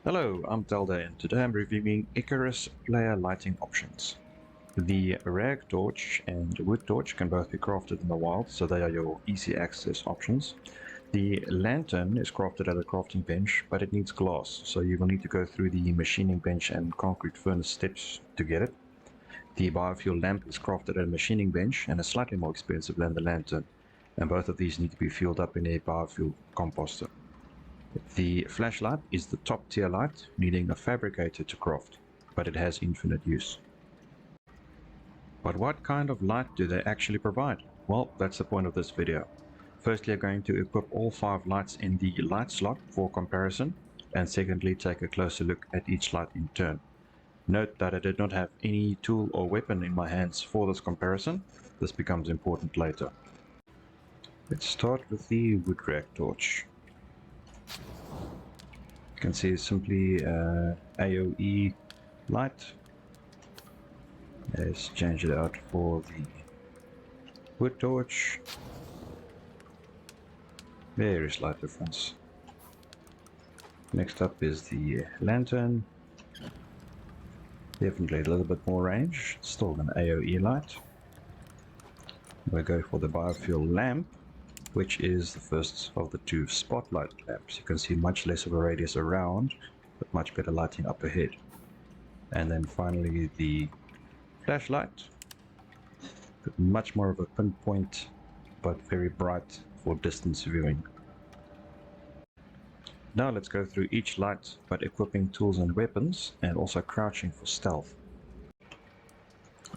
Hello, I'm Teldae and today I'm reviewing Icarus player lighting options. The rag torch and wood torch can both be crafted in the wild, so they are your easy access options. The lantern is crafted at a crafting bench, but it needs glass, so you will need to go through the machining bench and concrete furnace steps to get it. The biofuel lamp is crafted at a machining bench and is slightly more expensive than the lantern, and both of these need to be fueled up in a biofuel composter. The flashlight is the top tier light, needing a fabricator to craft, but it has infinite use. But what kind of light do they actually provide? Well, that's the point of this video. Firstly, I'm going to equip all 5 lights in the light slot for comparison, and secondly, take a closer look at each light in turn. Note that I did not have any tool or weapon in my hands for this comparison. This becomes important later. Let's start with the wood rag torch. You can see it's simply AOE light. Let's change it out for the wood torch. Very slight difference. Next up is the lantern. Definitely a little bit more range, still an AOE light. We go for the biofuel lamp, which is the first of the 2 spotlight lamps. You can see much less of a radius around, but much better lighting up ahead. And then finally the flashlight, much more of a pinpoint, but very bright for distance viewing. Now let's go through each light, but equipping tools and weapons, and also crouching for stealth.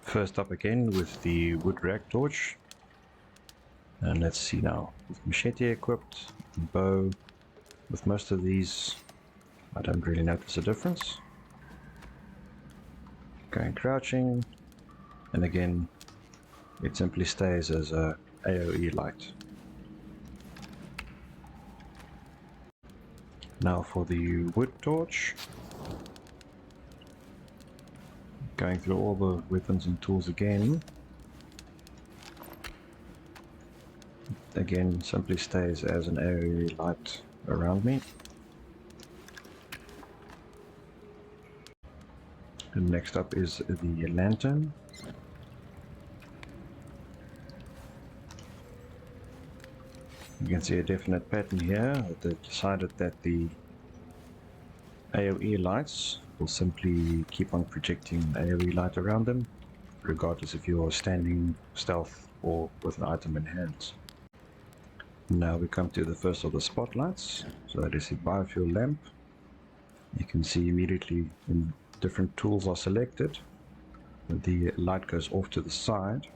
First up again with the wood rag torch. And let's see now, with machete equipped, bow, with most of these, I don't really notice a difference. Going crouching, and again, it simply stays as a AOE light. Now for the wood torch. Going through all the weapons and tools again. Again, simply stays as an AOE light around me. And next up is the lantern. You can see a definite pattern here. They decided that the AOE lights will simply keep on projecting AOE light around them, regardless if you're standing stealth or with an item in hand. Now we come to the first of the spotlights. So that is the biofuel lamp. You can see immediately when different tools are selected, the light goes off to the side.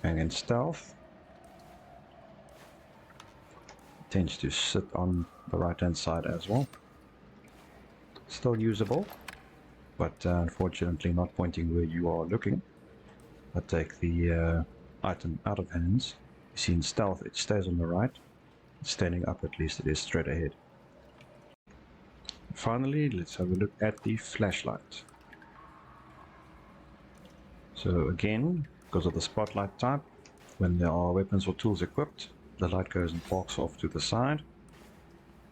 And in stealth, it tends to sit on the right hand side as well. Still usable, but unfortunately not pointing where you are looking. I take the item out of hands. You see in stealth it stays on the right. Standing up at least it is straight ahead. Finally, let's have a look at the flashlight. So again, because of the spotlight type, when there are weapons or tools equipped, the light goes and parks off to the side,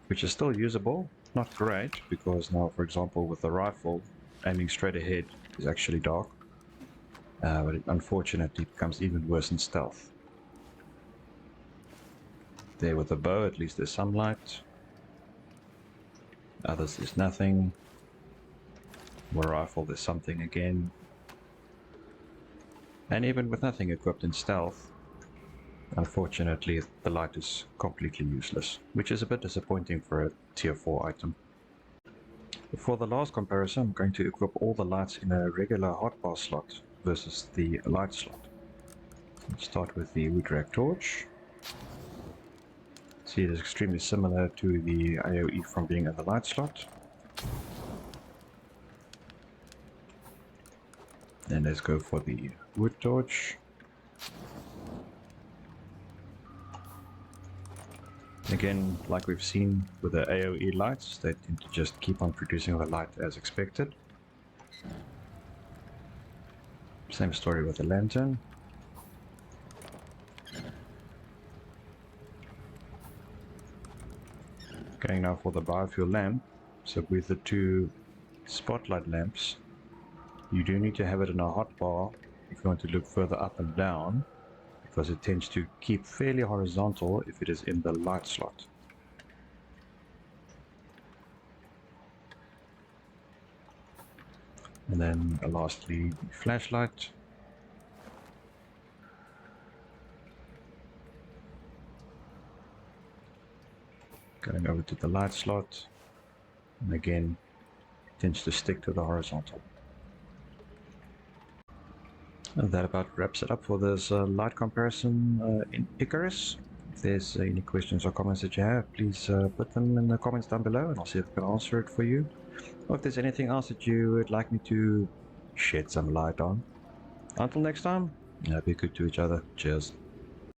which is still usable. Not great, because now, for example, with the rifle, aiming straight ahead is actually dark. But it unfortunately becomes even worse in stealth. There with the bow, at least there's some light. Others there's nothing. With a rifle there's something again. And even with nothing equipped in stealth, unfortunately the light is completely useless, which is a bit disappointing for a tier 4 item. For the last comparison, I'm going to equip all the lights in a regular hotbar slot versus the light slot. Let's start with the wood rag torch. See, it is extremely similar to the AOE from being in the light slot. Then let's go for the wood torch. Again, like we've seen with the AOE lights, they tend to just keep on producing the light as expected. Same story with the lantern. Going now for the biofuel lamp. So with the two spotlight lamps, you do need to have it in a hotbar if you want to look further up and down, because it tends to keep fairly horizontal if it is in the light slot. And then lastly, the flashlight. Going over to the light slot, and again, it tends to stick to the horizontal. And that about wraps it up for this light comparison in Icarus. If there's any questions or comments that you have, please put them in the comments down below and I'll see if I can answer it for you. Or if there's anything else that you would like me to shed some light on. Until next time, be good to each other. Cheers.